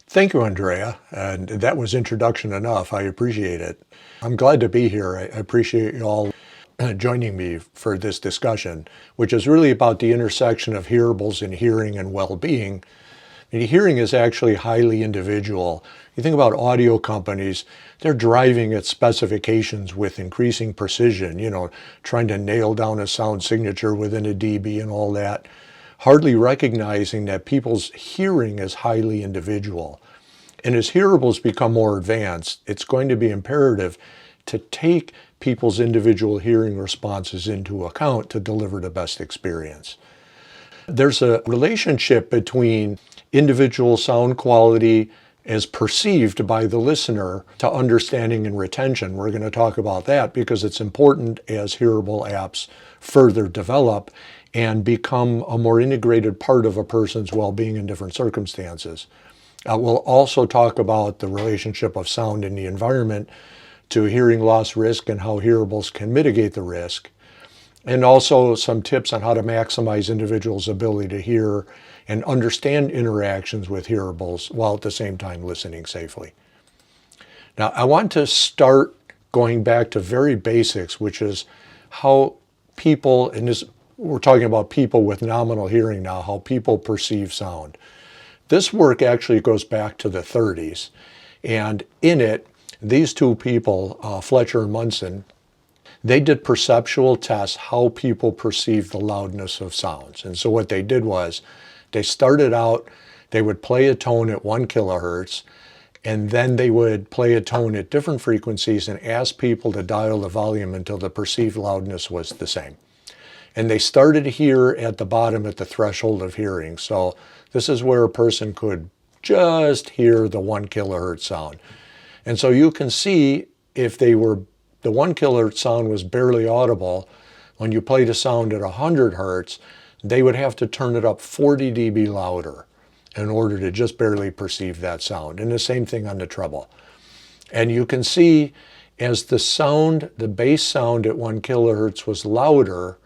Thank you, Andrea. And that was introduction enough. I appreciate it. I'm glad to be here. I appreciate you all joining me for this discussion, which is really about the intersection of hearables and hearing and well-being. And hearing is actually highly individual. You think about audio companies, they're driving at specifications with increasing precision, trying to nail down a sound signature within a dB and all that, hardly recognizing that people's hearing is highly individual. And as hearables become more advanced, it's going to be imperative to take people's individual hearing responses into account to deliver the best experience. There's a relationship between individual sound quality as perceived by the listener to understanding and retention. We're going to talk about that because it's important as hearable apps further develop and become a more integrated part of a person's well-being in different circumstances. We'll also talk about the relationship of sound in the environment to hearing loss risk and how hearables can mitigate the risk, and also some tips on how to maximize individuals' ability to hear and understand interactions with hearables while at the same time listening safely. Now, I want to start going back to very basics, which is how people, we're talking about people with nominal hearing now, how people perceive sound. This work actually goes back to the 30s, and in it, these two people, Fletcher and Munson, they did perceptual tests how people perceive the loudness of sounds. And so what they did was they started out, they would play a tone at 1 kilohertz, and then they would play a tone at different frequencies and ask people to dial the volume until the perceived loudness was the same. And they started here at the bottom at the threshold of hearing. So this is where a person could just hear the 1 kilohertz sound. And so you can see if the 1 kilohertz sound was barely audible, when you played a sound at 100 hertz, they would have to turn it up 40 dB louder in order to just barely perceive that sound. And the same thing on the treble. And you can see as the bass sound at 1 kilohertz was louder,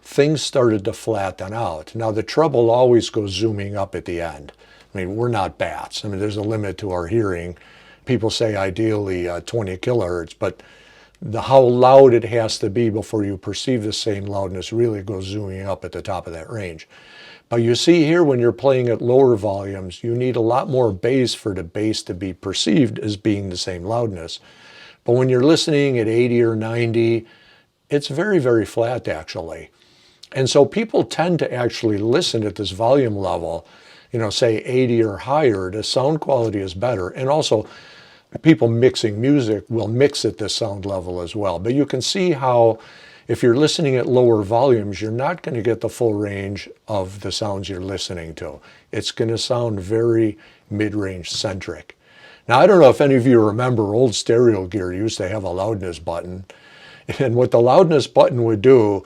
things started to flatten out. Now the treble always goes zooming up at the end. I mean, we're not bats. I mean, there's a limit to our hearing. People say ideally 20 kilohertz, but how loud it has to be before you perceive the same loudness really goes zooming up at the top of that range. But you see here when you're playing at lower volumes, you need a lot more bass for the bass to be perceived as being the same loudness. But when you're listening at 80 or 90, it's very, very flat actually. And so people tend to actually listen at this volume level, say 80 or higher, the sound quality is better. And also people mixing music will mix at this sound level as well. But you can see how if you're listening at lower volumes, you're not going to get the full range of the sounds you're listening to. It's going to sound very mid-range centric. Now, I don't know if any of you remember old stereo gear used to have a loudness button. And what the loudness button would do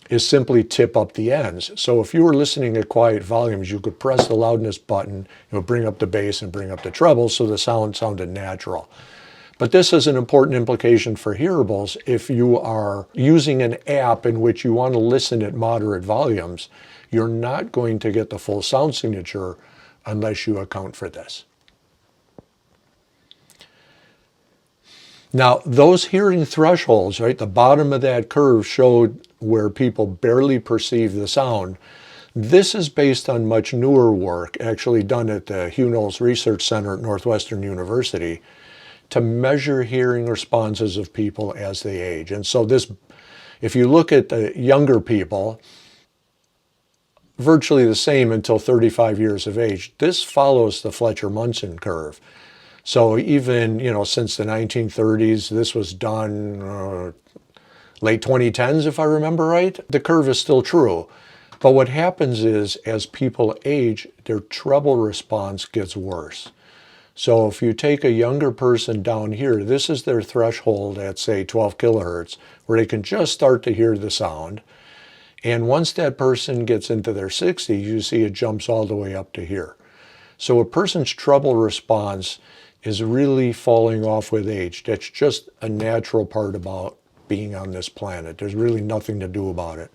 is simply tip up the ends. So if you were listening at quiet volumes, you could press the loudness button, it would bring up the bass and bring up the treble so the sound sounded natural. But this is an important implication for hearables. If you are using an app in which you want to listen at moderate volumes, you're not going to get the full sound signature unless you account for this. Now, those hearing thresholds, right, the bottom of that curve showed where people barely perceive the sound. This is based on much newer work, actually done at the Hugh Knowles Research Center at Northwestern University, to measure hearing responses of people as they age. And so this, if you look at the younger people, virtually the same until 35 years of age, this follows the Fletcher-Munson curve. So even, since the 1930s, this was done late 2010s, if I remember right, the curve is still true. But what happens is, as people age, their treble response gets worse. So if you take a younger person down here, this is their threshold at, say, 12 kilohertz, where they can just start to hear the sound. And once that person gets into their 60s, you see it jumps all the way up to here. So a person's treble response is really falling off with age. That's just a natural part about being on this planet. There's really nothing to do about it.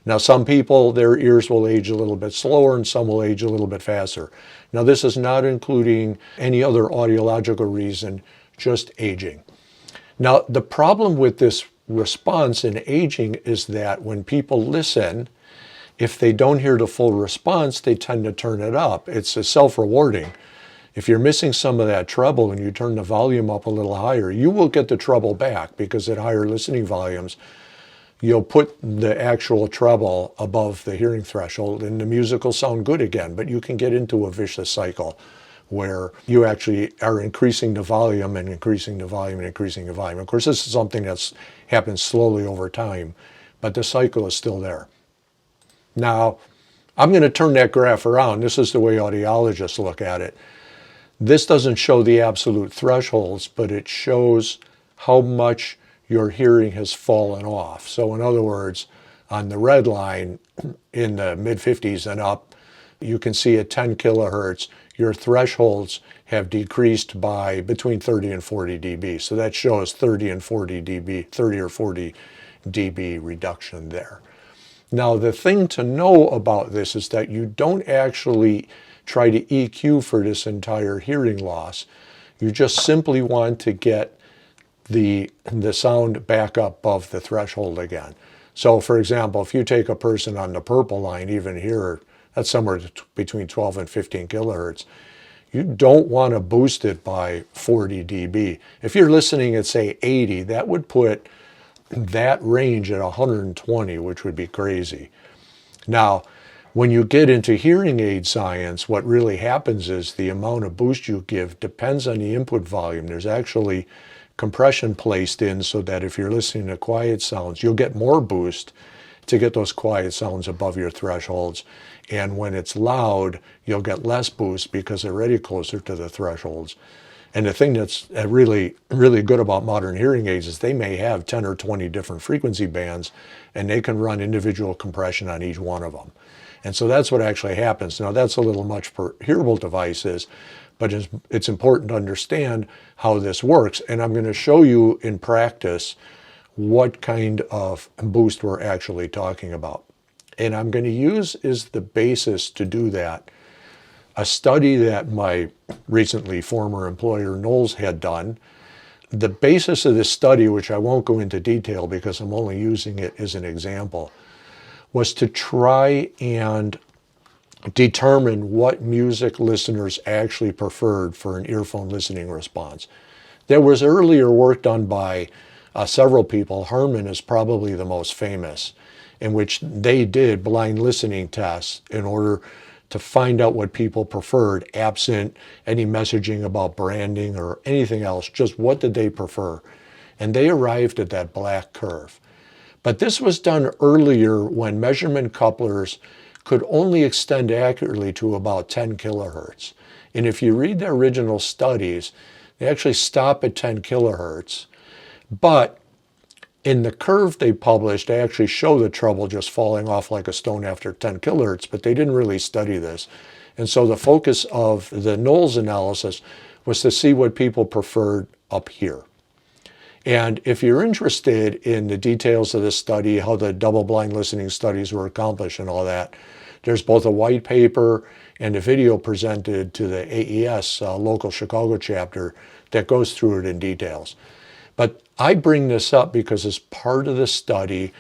Now, some people, their ears will age a little bit slower and some will age a little bit faster. Now, this is not including any other audiological reason, just aging. Now, the problem with this response in aging is that when people listen, if they don't hear the full response, they tend to turn it up. It's a self-rewarding. If you're missing some of that treble and you turn the volume up a little higher, you will get the treble back, because at higher listening volumes, you'll put the actual treble above the hearing threshold and the music will sound good again. But you can get into a vicious cycle where you actually are increasing the volume and increasing the volume and increasing the volume. Of course, this is something that's happened slowly over time, but the cycle is still there. Now, I'm going to turn that graph around. This is the way audiologists look at it. This doesn't show the absolute thresholds, but it shows how much your hearing has fallen off. So in other words, on the red line in the mid-50s and up, you can see at 10 kilohertz, your thresholds have decreased by between 30 and 40 dB. So that shows 30 and 40 dB, 30 or 40 dB reduction there. Now, the thing to know about this is that you don't actually try to EQ for this entire hearing loss. You just simply want to get the sound back up above the threshold again. So for example, if you take a person on the purple line, even here, that's somewhere between 12 and 15 kilohertz, you don't want to boost it by 40 dB. If you're listening at, say, 80, that would put that range at 120, which would be crazy. Now, when you get into hearing aid science, what really happens is the amount of boost you give depends on the input volume. There's actually compression placed in so that if you're listening to quiet sounds, you'll get more boost to get those quiet sounds above your thresholds. And when it's loud, you'll get less boost because they're already closer to the thresholds. And the thing that's really, really good about modern hearing aids is they may have 10 or 20 different frequency bands, and they can run individual compression on each one of them. And so that's what actually happens. Now, that's a little much for hearable devices, but it's important to understand how this works. And I'm going to show you in practice what kind of boost we're actually talking about. And I'm going to use as the basis to do that a study that my recently former employer Knowles had done. The basis of this study, which I won't go into detail because I'm only using it as an example, was to try and determine what music listeners actually preferred for an earphone listening response. There was earlier work done by several people. Harman is probably the most famous, in which they did blind listening tests in order to find out what people preferred, absent any messaging about branding or anything else, just what did they prefer. And they arrived at that black curve. But this was done earlier when measurement couplers could only extend accurately to about 10 kilohertz. And if you read the original studies, they actually stop at 10 kilohertz. But in the curve they published, they actually show the treble just falling off like a stone after 10 kilohertz, but they didn't really study this. And so the focus of the Knowles analysis was to see what people preferred up here. And if you're interested in the details of this study, how the double-blind listening studies were accomplished and all that, there's both a white paper and a video presented to the AES local Chicago chapter that goes through it in details. But I bring this up because as part of the study,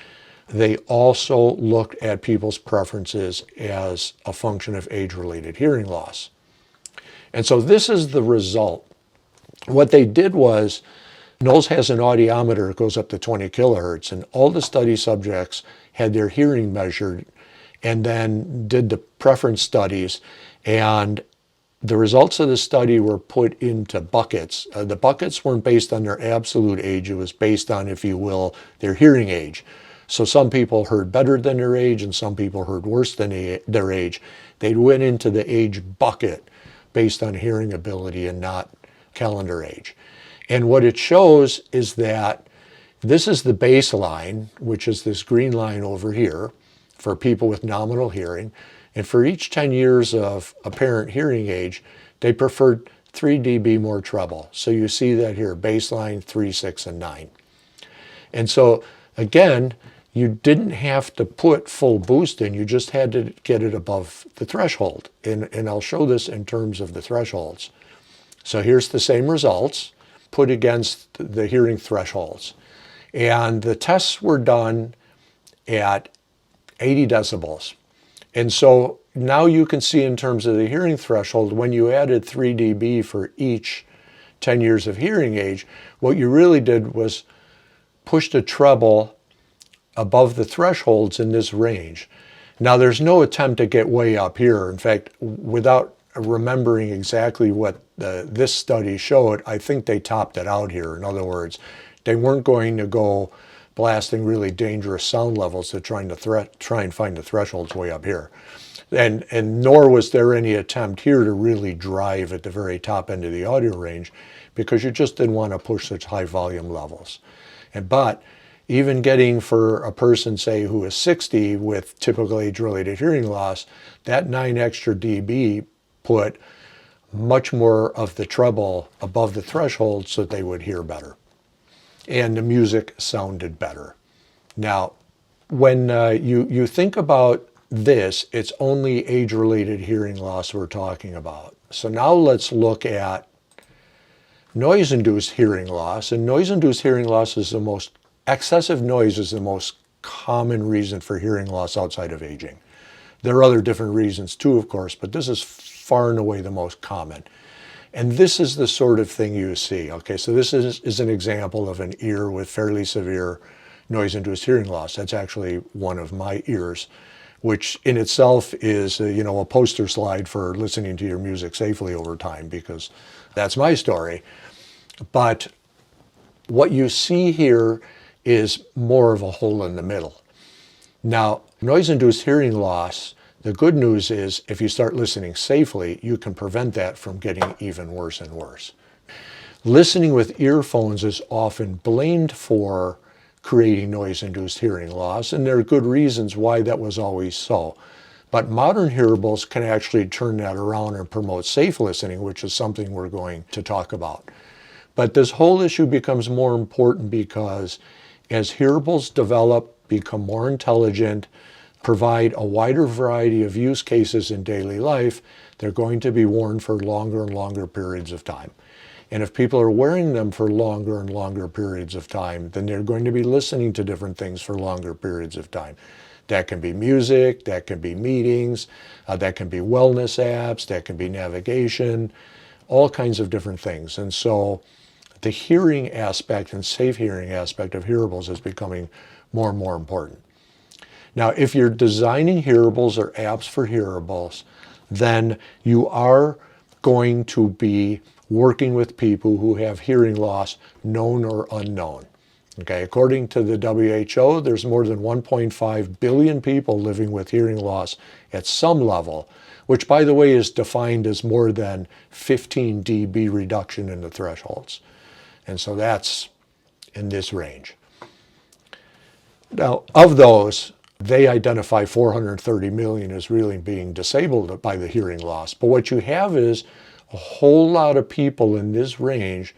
they also looked at people's preferences as a function of age-related hearing loss. And so this is the result. What they did was, Knowles has an audiometer that goes up to 20 kilohertz, and all the study subjects had their hearing measured and then did the preference studies. And the results of the study were put into buckets. The buckets weren't based on their absolute age. It was based on, if you will, their hearing age. So some people heard better than their age and some people heard worse than their age. They went into the age bucket based on hearing ability and not calendar age. And what it shows is that this is the baseline, which is this green line over here for people with nominal hearing. And for each 10 years of apparent hearing age, they preferred 3 dB more treble. So you see that here, baseline 3, 6, and 9. And so again, you didn't have to put full boost in, you just had to get it above the threshold. And I'll show this in terms of the thresholds. So here's the same results put against the hearing thresholds. And the tests were done at 80 decibels. And so now you can see in terms of the hearing threshold, when you added 3 dB for each 10 years of hearing age, what you really did was push the treble above the thresholds in this range. Now there's no attempt to get way up here. In fact, without remembering exactly what this study showed, I think they topped it out here. In other words, they weren't going to go blasting really dangerous sound levels to try and find the thresholds way up here. And nor was there any attempt here to really drive at the very top end of the audio range, because you just didn't want to push such high volume levels. But even getting for a person, say, who is 60 with typical age-related hearing loss, that 9 extra dB put much more of the treble above the threshold so they would hear better. And the music sounded better. Now, when you think about this, it's only age-related hearing loss we're talking about. So now let's look at noise-induced hearing loss. And noise-induced hearing loss is excessive noise is the most common reason for hearing loss outside of aging. There are other different reasons too, of course, but this is far and away the most common. And this is the sort of thing you see. Okay, so this is an example of an ear with fairly severe noise-induced hearing loss. That's actually one of my ears, which in itself is a poster slide for listening to your music safely over time, because that's my story. But what you see here is more of a hole in the middle. Now, noise-induced hearing loss, the good news is if you start listening safely, you can prevent that from getting even worse and worse. Listening with earphones is often blamed for creating noise-induced hearing loss, and there are good reasons why that was always so. But modern hearables can actually turn that around and promote safe listening, which is something we're going to talk about. But this whole issue becomes more important because as hearables develop, become more intelligent, provide a wider variety of use cases in daily life, they're going to be worn for longer and longer periods of time. And if people are wearing them for longer and longer periods of time, then they're going to be listening to different things for longer periods of time. That can be music, that can be meetings, that can be wellness apps, that can be navigation, all kinds of different things. And so the hearing aspect and safe hearing aspect of hearables is becoming more and more important. Now, if you're designing hearables or apps for hearables, then you are going to be working with people who have hearing loss, known or unknown. Okay, according to the WHO, there's more than 1.5 billion people living with hearing loss at some level, which, by the way, is defined as more than 15 dB reduction in the thresholds. And so that's in this range. Now, of those, they identify 430 million as really being disabled by the hearing loss. But what you have is a whole lot of people in this range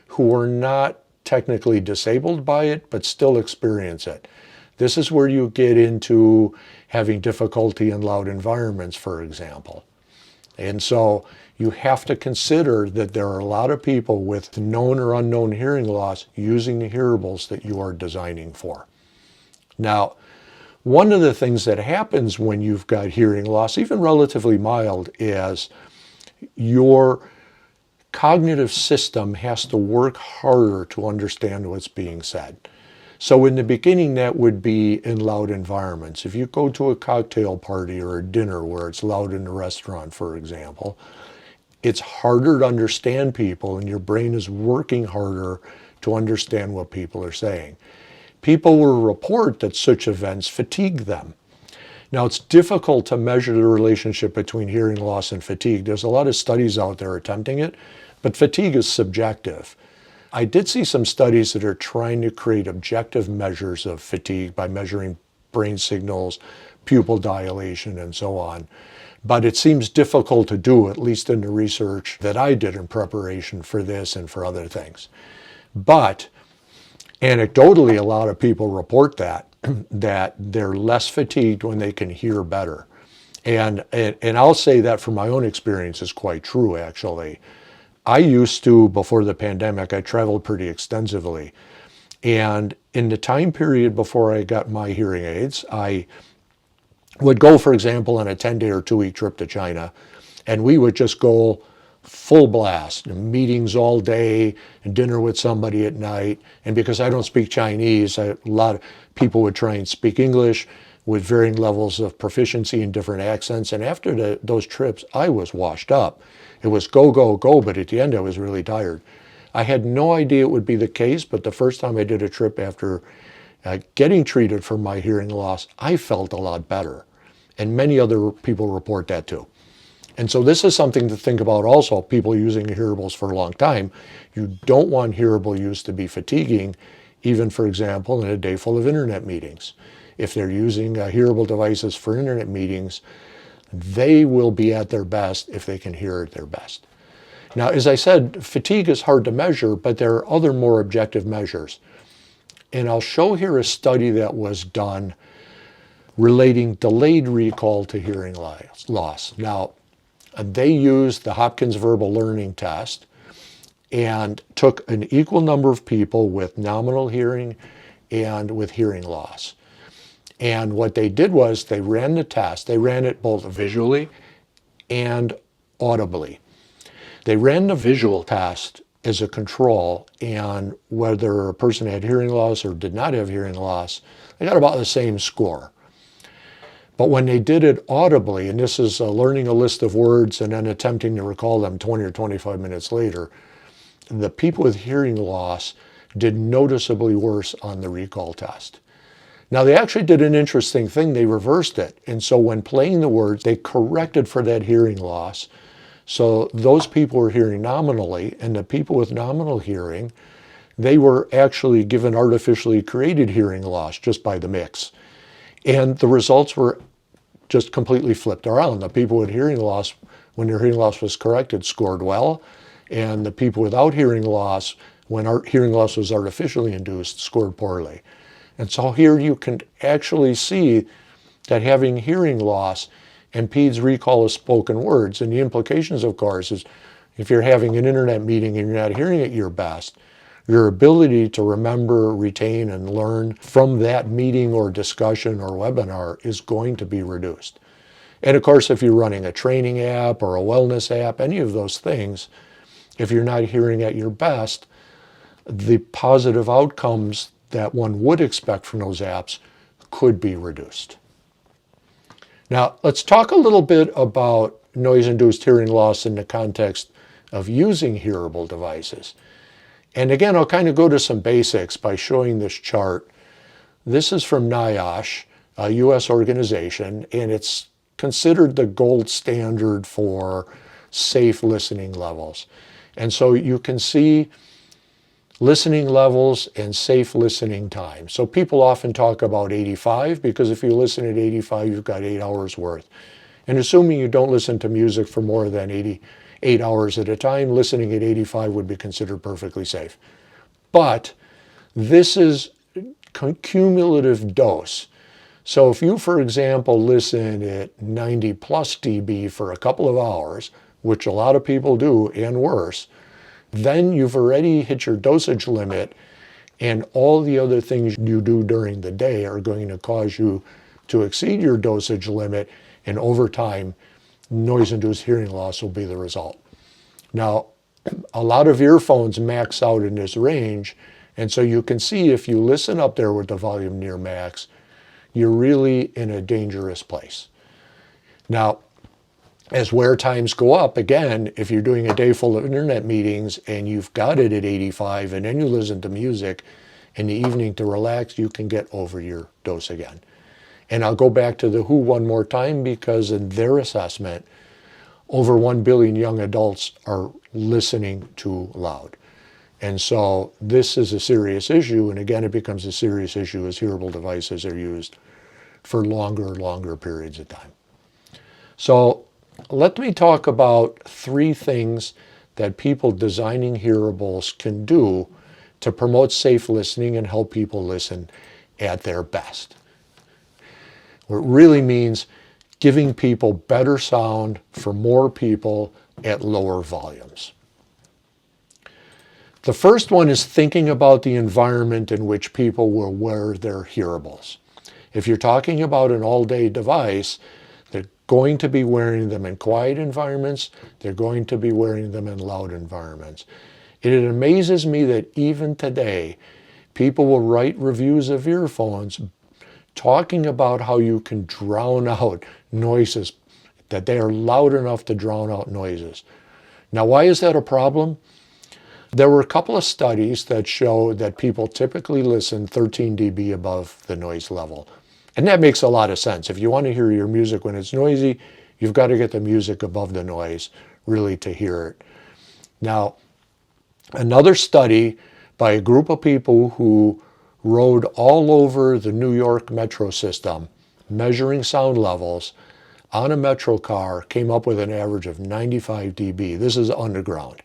who are not technically disabled by it, but still experience it. This is where you get into having difficulty in loud environments, for example. And so you have to consider that there are a lot of people with known or unknown hearing loss using the hearables that you are designing for. Now, one of the things that happens when you've got hearing loss, even relatively mild, is your cognitive system has to work harder to understand what's being said. So in the beginning, that would be in loud environments. If you go to a cocktail party or a dinner where it's loud in a restaurant, for example, it's harder to understand people, and your brain is working harder to understand what people are saying. People will report that such events fatigue them. Now, it's difficult to measure the relationship between hearing loss and fatigue. There's a lot of studies out there attempting it, but fatigue is subjective. I did see some studies that are trying to create objective measures of fatigue by measuring brain signals, pupil dilation, and so on. But it seems difficult to do, at least in the research that I did in preparation for this and for other things. But anecdotally, a lot of people report that. that they're less fatigued when they can hear better. And I'll say that from my own experience is quite true, actually. I used to, before the pandemic, I traveled pretty extensively. And in the time period before I got my hearing aids, I would go, for example, on a 10-day or 2-week trip to China, and we would just go full blast, meetings all day, and dinner with somebody at night. And because I don't speak Chinese, a lot of people would try and speak English with varying levels of proficiency in different accents. And after those trips, I was washed up. It was go, go, go, but at the end I was really tired. I had no idea it would be the case, but the first time I did a trip after getting treated for my hearing loss, I felt a lot better. And many other people report that too. And so this is something to think about also, people using hearables for a long time. You don't want hearable use to be fatiguing, even, for example, in a day full of internet meetings. If they're using hearable devices for internet meetings, they will be at their best if they can hear at their best. Now, as I said, fatigue is hard to measure, but there are other more objective measures. And I'll show here a study that was done relating delayed recall to hearing loss. Now, they used the Hopkins Verbal Learning Test and took an equal number of people with nominal hearing and with hearing loss. And what they did was they ran the test. They ran it both visually and audibly. They ran the visual test as a control, and whether a person had hearing loss or did not have hearing loss, they got about the same score. But when they did it audibly, and this is learning a list of words and then attempting to recall them 20 or 25 minutes later, the people with hearing loss did noticeably worse on the recall test. Now, they actually did an interesting thing. They reversed it. And so when playing the words, they corrected for that hearing loss. So those people were hearing nominally, and the people with nominal hearing, they were actually given artificially created hearing loss just by the mix. And the results were just completely flipped around. The people with hearing loss, when their hearing loss was corrected, scored well. And the people without hearing loss, when hearing loss was artificially induced, scored poorly. And so here you can actually see that having hearing loss impedes recall of spoken words. And the implications, of course, is if you're having an internet meeting and you're not hearing at your best, your ability to remember, retain, and learn from that meeting or discussion or webinar is going to be reduced. And of course, if you're running a training app or a wellness app, any of those things, if you're not hearing at your best, the positive outcomes that one would expect from those apps could be reduced. Now, let's talk a little bit about noise-induced hearing loss in the context of using hearable devices. And again, I'll kind of go to some basics by showing this chart. This is from NIOSH, a US organization, and it's considered the gold standard for safe listening levels. And so you can see listening levels and safe listening time. So people often talk about 85, because if you listen at 85, you've got 8 hours worth. And assuming you don't listen to music for more than 8 hours at a time, listening at 85 would be considered perfectly safe. But this is cumulative dose. So if you, for example, listen at 90 plus dB for a couple of hours, which a lot of people do and worse, then you've already hit your dosage limit, and all the other things you do during the day are going to cause you to exceed your dosage limit, and over time, noise-induced hearing loss will be the result. Now, a lot of earphones max out in this range, and so you can see if you listen up there with the volume near max, you're really in a dangerous place. Now, as wear times go up, again, if you're doing a day full of internet meetings and you've got it at 85 and then you listen to music in the evening to relax, you can get over your dose again. And I'll go back to the WHO one more time, because in their assessment, over 1 billion young adults are listening too loud. And so this is a serious issue. And again, it becomes a serious issue as hearable devices are used for longer periods of time. So let me talk about 3 things that people designing hearables can do to promote safe listening and help people listen at their best. It really means giving people better sound for more people at lower volumes. The first one is thinking about the environment in which people will wear their hearables. If you're talking about an all-day device, they're going to be wearing them in quiet environments. They're going to be wearing them in loud environments. It amazes me that even today, people will write reviews of earphones talking about how you can drown out noises, that they are loud enough to drown out noises. Now, why is that a problem? There were a couple of studies that show that people typically listen 13 dB above the noise level. And that makes a lot of sense. If you want to hear your music when it's noisy, you've got to get the music above the noise really to hear it. Now, another study by a group of people who rode all over the New York metro system, measuring sound levels on a metro car, came up with an average of 95 dB. This is underground.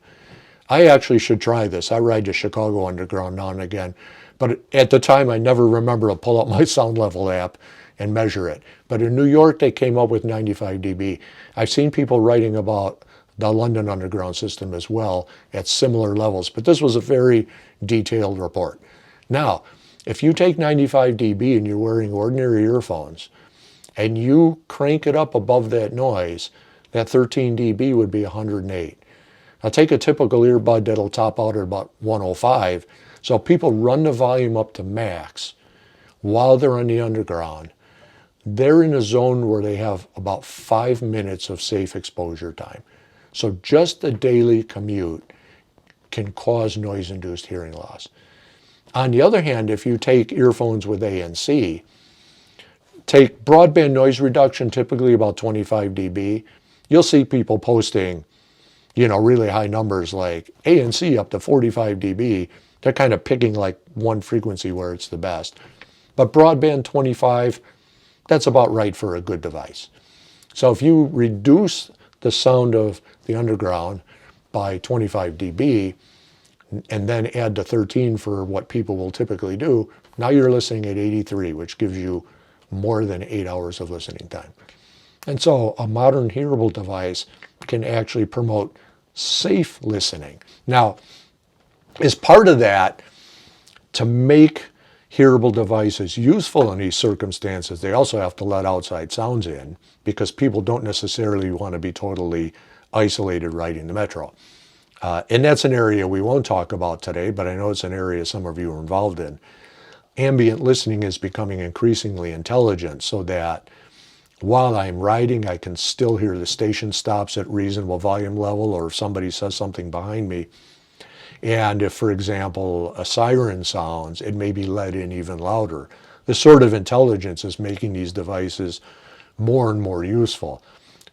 I actually should try this. I ride the Chicago Underground now and again, but at the time I never remember to pull up my sound level app and measure it. But in New York, they came up with 95 dB. I've seen people writing about the London Underground system as well at similar levels, but this was a very detailed report. Now, if you take 95 dB and you're wearing ordinary earphones and you crank it up above that noise, that 13 dB would be 108. Now take a typical earbud that'll top out at about 105. So people run the volume up to max while they're on the underground. They're in a zone where they have about 5 minutes of safe exposure time. So just a daily commute can cause noise-induced hearing loss. On the other hand, if you take earphones with ANC, take broadband noise reduction, typically about 25 dB, you'll see people posting, really high numbers like ANC up to 45 dB. They're kind of picking like one frequency where it's the best. But broadband 25, that's about right for a good device. So if you reduce the sound of the underground by 25 dB, and then add the 13 for what people will typically do, now you're listening at 83, which gives you more than 8 hours of listening time. And so a modern hearable device can actually promote safe listening. Now, as part of that, to make hearable devices useful in these circumstances, they also have to let outside sounds in because people don't necessarily want to be totally isolated riding the metro. And that's an area we won't talk about today, but I know it's an area some of you are involved in. Ambient listening is becoming increasingly intelligent so that while I'm riding, I can still hear the station stops at reasonable volume level, or if somebody says something behind me. And if, for example, a siren sounds, it may be let in even louder. This sort of intelligence is making these devices more and more useful.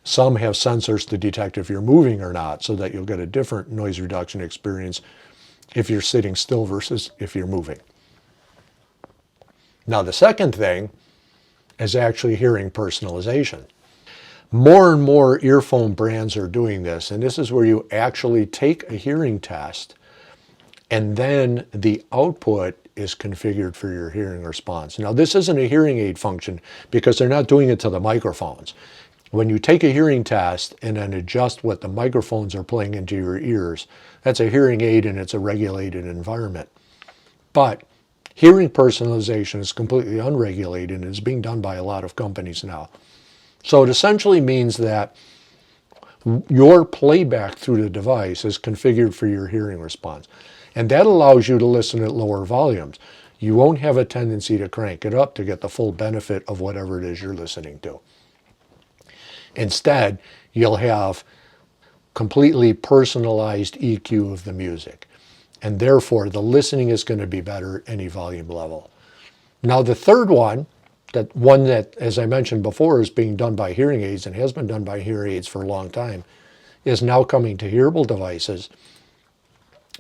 Some have sensors to detect if you're moving or not, so that you'll get a different noise reduction experience if you're sitting still versus if you're moving. Now, the second thing is actually hearing personalization. More and more earphone brands are doing this, and this is where you actually take a hearing test and then the output is configured for your hearing response. Now, this isn't a hearing aid function because they're not doing it to the microphones. When you take a hearing test and then adjust what the microphones are playing into your ears, that's a hearing aid and it's a regulated environment. But hearing personalization is completely unregulated and is being done by a lot of companies now. So it essentially means that your playback through the device is configured for your hearing response. And that allows you to listen at lower volumes. You won't have a tendency to crank it up to get the full benefit of whatever it is you're listening to. Instead, you'll have completely personalized EQ of the music. And therefore, the listening is going to be better at any volume level. Now, the third one that, as I mentioned before, is being done by hearing aids and has been done by hearing aids for a long time, is now coming to hearable devices.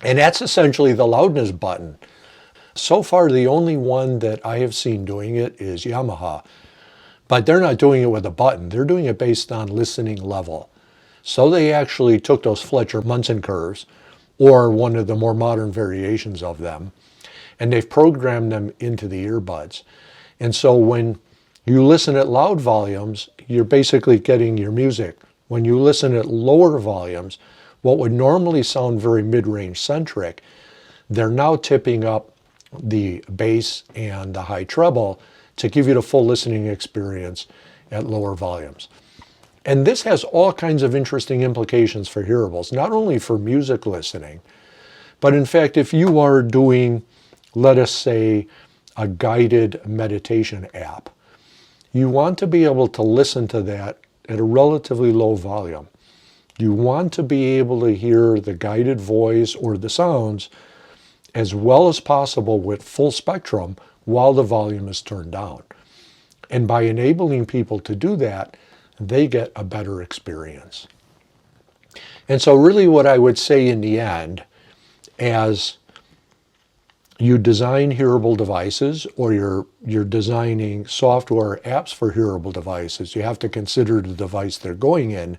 And that's essentially the loudness button. So far, the only one that I have seen doing it is Yamaha. But they're not doing it with a button. They're doing it based on listening level. So they actually took those Fletcher-Munson curves, or one of the more modern variations of them, and they've programmed them into the earbuds. And so when You listen at loud volumes, you're basically getting your music. When you listen at lower volumes, what would normally sound very mid-range centric, they're now tipping up the bass and the high treble to give you the full listening experience at lower volumes. And this has all kinds of interesting implications for hearables, not only for music listening, but in fact, if you are doing, let us say, a guided meditation app, you want to be able to listen to that at a relatively low volume. You want to be able to hear the guided voice or the sounds as well as possible with full spectrum while the volume is turned down. And by enabling people to do that, they get a better experience. And so really what I would say in the end, as you design hearable devices or you're designing software apps for hearable devices, you have to consider the device they're going in.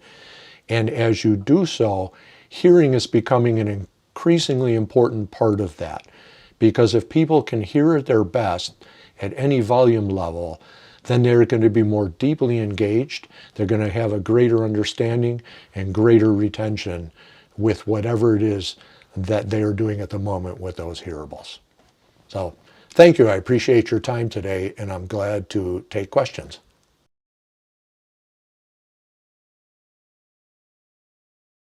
And as you do so, hearing is becoming an increasingly important part of that. Because if people can hear at their best at any volume level, then they're going to be more deeply engaged. They're going to have a greater understanding and greater retention with whatever it is that they are doing at the moment with those hearables. So thank you. I appreciate your time today, and I'm glad to take questions.